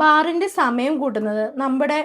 ബാറിന്റെ സമയം കൂട്ടുന്നത് നമ്മുടെ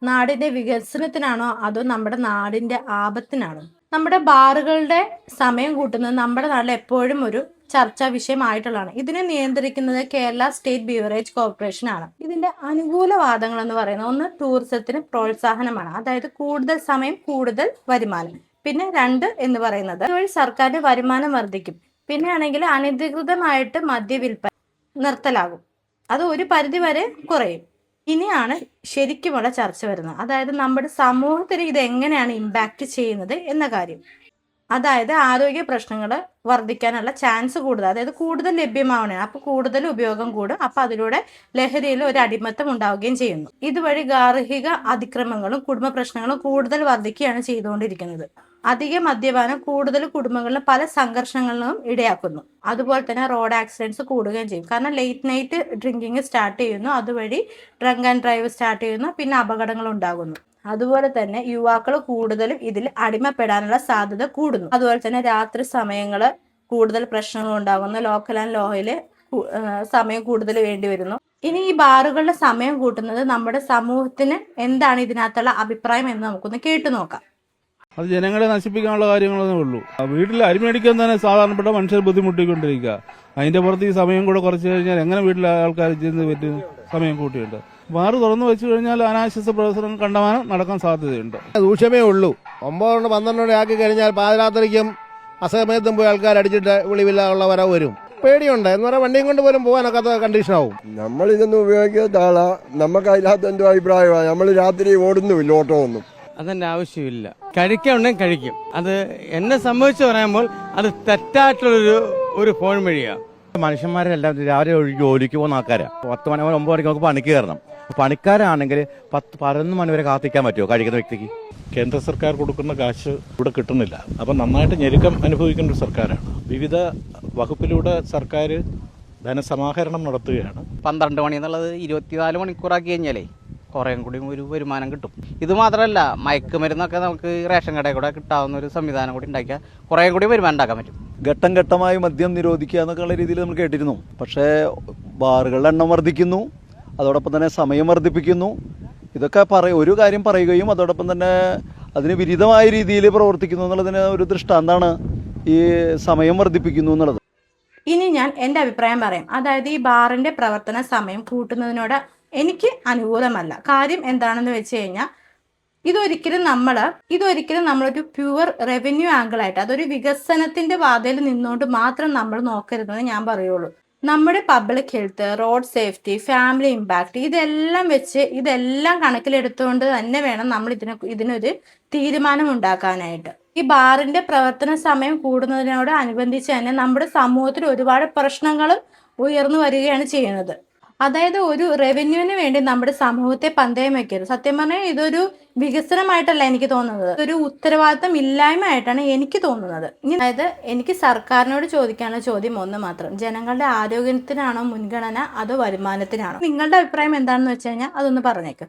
നാടിന്റെ വികസനത്തിനാണോ അതോ നമ്മുടെ നാടിന്റെ ആപത്തിനാണോ? നമ്മുടെ ബാറുകളുടെ സമയം കൂട്ടുന്നത് നമ്മുടെ നാട്ടിൽ എപ്പോഴും ഒരു ചർച്ചാ വിഷയമായിട്ടുള്ളതാണ്. ഇതിനെ നിയന്ത്രിക്കുന്നത് കേരള സ്റ്റേറ്റ് ബീവറേജ് കോർപ്പറേഷൻ ആണ്. ഇതിന്റെ അനുകൂല വാദങ്ങൾ എന്ന് പറയുന്നത്, ഒന്ന്, ടൂറിസത്തിന് പ്രോത്സാഹനമാണ്, അതായത് കൂടുതൽ സമയം കൂടുതൽ വരുമാനം. പിന്നെ രണ്ട് എന്ന് പറയുന്നത് ഇതുവഴി സർക്കാരിന്റെ വരുമാനം വർദ്ധിക്കും. പിന്നെ ആണെങ്കിൽ അനധികൃതമായിട്ട് മദ്യവിൽപ്പന നിർത്തലാകും, അത് ഒരു പരിധി വരെ കുറയും. ഇനിയാണ് ശരിക്കുമുള്ള ചർച്ച വരുന്നത്, അതായത് നമ്മുടെ സമൂഹത്തിൽ ഇത് എങ്ങനെയാണ് ഇമ്പാക്റ്റ് ചെയ്യുന്നത് എന്ന കാര്യം. അതായത് ആരോഗ്യ പ്രശ്നങ്ങൾ വർദ്ധിക്കാനുള്ള ചാൻസ് കൂടുതൽ, അതായത് കൂടുതൽ ലഭ്യമാവണേ, അപ്പൊ കൂടുതൽ ഉപയോഗം കൂടും, അപ്പൊ അതിലൂടെ ലഹരിയിൽ ഒരു അടിമത്തം ഉണ്ടാവുകയും ചെയ്യുന്നു. ഇതുവഴി ഗാർഹിക അതിക്രമങ്ങളും കുടുംബ പ്രശ്നങ്ങളും കൂടുതൽ വർദ്ധിക്കുകയാണ് ചെയ്തുകൊണ്ടിരിക്കുന്നത്. അധിക മദ്യപാനം കൂടുതൽ കുടുംബങ്ങളിലും പല സംഘർഷങ്ങളിലും ഇടയാക്കുന്നു. അതുപോലെ തന്നെ റോഡ് ആക്സിഡൻറ്റ്സ് കൂടുകയും ചെയ്യും, കാരണം ലേറ്റ് നൈറ്റ് ഡ്രിങ്കിങ് സ്റ്റാർട്ട് ചെയ്യുന്നു, അതുവഴി ഡ്രങ്ക് ആൻഡ് ഡ്രൈവ് സ്റ്റാർട്ട് ചെയ്യുന്നു, പിന്നെ അപകടങ്ങൾ ഉണ്ടാകുന്നു. അതുപോലെ തന്നെ യുവാക്കൾ കൂടുതലും ഇതിൽ അടിമപ്പെടാനുള്ള സാധ്യത കൂടുന്നു. അതുപോലെ തന്നെ രാത്രി സമയങ്ങള് കൂടുതൽ പ്രശ്നങ്ങൾ ഉണ്ടാകുന്നു, ലോക്കൽ ആൻഡ് ലോയില് സമയം കൂടുതൽ വേണ്ടി വരുന്നു. ഇനി ഈ ബാറുകളുടെ സമയം കൂട്ടുന്നത് നമ്മുടെ സമൂഹത്തിന് എന്താണ് ഇതിനകത്തുള്ള അഭിപ്രായം എന്ന് നമുക്കൊന്ന് കേട്ടു നോക്കാം. അത് ജനങ്ങളെ നശിപ്പിക്കാനുള്ള കാര്യങ്ങളൊന്നേ ഉള്ളൂ. വീട്ടിൽ അരിമേടിക്കാൻ തന്നെ സാധാരണപ്പെട്ട മനുഷ്യർ ബുദ്ധിമുട്ടിക്കൊണ്ടിരിക്കുക. അതിന്റെ പുറത്ത് ഈ സമയം കൂടെ കുറച്ച് കഴിഞ്ഞാൽ എങ്ങനെ വീട്ടിലെ ആൾക്കാർ ചെന്ന് പറ്റും? സമയം കൂട്ടിയുണ്ട്. ബാറ് തുറന്നു വെച്ചു കഴിഞ്ഞാൽ അനാശാസ്യ പ്രവർത്തനം കണ്ടമാനം നടക്കാൻ സാധ്യതയുണ്ട്. ദൂഷ്യമേ ഉള്ളൂ. 9 12 ആക്കി കഴിഞ്ഞാൽ പാതിരാത്രിക്കും അസമയത്തും പോയി ആൾക്കാർ അടിച്ചിട്ട് വിളിവില്ലാനുള്ള വരവ് വരും. പേടിയുണ്ട് എന്ന് പറഞ്ഞാൽ വണ്ടിയും കൊണ്ട് പോലും പോകാനൊക്കാത്ത കണ്ടീഷനാവും. നമ്മൾ ഇതൊന്നും ഉപയോഗിക്കാത്ത ആളാ, നമുക്ക് അതിനകത്ത് എന്തോ അഭിപ്രായമാണ്. നമ്മൾ രാത്രി ഓടുന്നുമില്ല, ഓട്ടോ ഒന്നും അതിന്റെ ആവശ്യമില്ല. കഴിക്കാനുണ്ടെങ്കിൽ കഴിക്കും. അത് എന്നെ സംബന്ധിച്ച് പറയുമ്പോൾ അത് തെറ്റായിട്ടുള്ളൊരു ഫോൺ വഴിയാണ്. മനുഷ്യന്മാരെല്ലാം രാവിലെ ജോലിക്ക് പോകുന്ന ആൾക്കാരാ. 10 മണി 9 മണിക്ക് നമുക്ക് പണിക്ക് കയറണം. പണിക്കാരാണെങ്കിൽ 10-11 മണി വരെ കാത്തിക്കാൻ പറ്റുമോ കഴിക്കുന്ന വ്യക്തിക്ക്? കേന്ദ്ര സർക്കാർ കൊടുക്കുന്ന കാശ് ഇവിടെ കിട്ടുന്നില്ല. അപ്പം നന്നായിട്ട് ഞെരുക്കം അനുഭവിക്കേണ്ട ഒരു സർക്കാരാണ്. വിവിധ വകുപ്പിലൂടെ സർക്കാർ ധനസമാഹരണം നടത്തുകയാണ്. 12 മണി എന്നുള്ളത് 24 മണിക്കൂറാക്കി കഴിഞ്ഞാലേ കുറേ കൂടി ഒരു വരുമാനം കിട്ടും. ഇത് മാത്രമല്ല, മയക്കുമരുന്നൊക്കെ നമുക്ക് റേഷൻ കടയിൽ കൂടെ കിട്ടാവുന്ന ഒരു സംവിധാനം കൂടി ഉണ്ടാക്കിയാൽ കുറേ കൂടി വരുമാനം ഉണ്ടാക്കാൻ പറ്റും. ഘട്ടം ഘട്ടമായി മദ്യം നിരോധിക്കുക എന്നൊക്കെയുള്ള രീതിയിൽ നമ്മൾ കേട്ടിരുന്നു. പക്ഷേ ബാറുകളുടെ എണ്ണം വർദ്ധിക്കുന്നു, അതോടൊപ്പം തന്നെ സമയം വർദ്ധിപ്പിക്കുന്നു. ഇതൊക്കെ ഒരു കാര്യം പറയുകയും അതോടൊപ്പം തന്നെ അതിന് വിരുദ്ധമായ രീതിയിൽ പ്രവർത്തിക്കുന്നു എന്നുള്ളതിന് ഒരു ദൃഷ്ടാന്താണ് ഈ സമയം വർദ്ധിപ്പിക്കുന്നു എന്നുള്ളത്. ഇനി ഞാൻ എൻ്റെ അഭിപ്രായം പറയാം. അതായത് ഈ ബാറിന്റെ പ്രവർത്തന സമയം കൂട്ടുന്നതിനോട് എനിക്ക് അനുകൂലമല്ല. കാര്യം എന്താണെന്ന് വെച്ച് കഴിഞ്ഞാൽ ഇതൊരിക്കലും നമ്മളൊരു പ്യുവർ റവന്യൂ ആംഗിളായിട്ട്, അതൊരു വികസനത്തിന്റെ പാതയിൽ നിന്നുകൊണ്ട് മാത്രം നമ്മൾ നോക്കരുതെന്ന് ഞാൻ പറയുള്ളൂ. നമ്മുടെ public health, road safety, family impact, ഇതെല്ലാം കണക്കിലെടുത്തുകൊണ്ട് തന്നെ വേണം നമ്മൾ ഇതിനൊരു തീരുമാനം ഉണ്ടാക്കാനായിട്ട്. ഈ ബാറിന്റെ പ്രവർത്തന സമയം കൂടുന്നതിനോട് അനുബന്ധിച്ച് തന്നെ നമ്മുടെ സമൂഹത്തിൽ ഒരുപാട് പ്രശ്നങ്ങളും ഉയർന്നു വരികയാണ് ചെയ്യുന്നത്. അതായത് ഒരു റവന്യൂവിന് വേണ്ടി നമ്മുടെ സമൂഹത്തെ പന്തയം വെക്കരുത്. സത്യം പറഞ്ഞാൽ ഇതൊരു വികസനമായിട്ടല്ല എനിക്ക് തോന്നുന്നത്, ഒരു ഉത്തരവാദിത്തം ഇല്ലായ്മയായിട്ടാണ് എനിക്ക് തോന്നുന്നത്. അതായത് എനിക്ക് സർക്കാരിനോട് ചോദിക്കാനുള്ള ചോദ്യം ഒന്ന് മാത്രം: ജനങ്ങളുടെ ആരോഗ്യത്തിനാണോ മുൻഗണന അതോ വരുമാനത്തിനാണോ? നിങ്ങളുടെ അഭിപ്രായം എന്താണെന്ന് വെച്ച് കഴിഞ്ഞാൽ അതൊന്ന് പറഞ്ഞേക്ക്.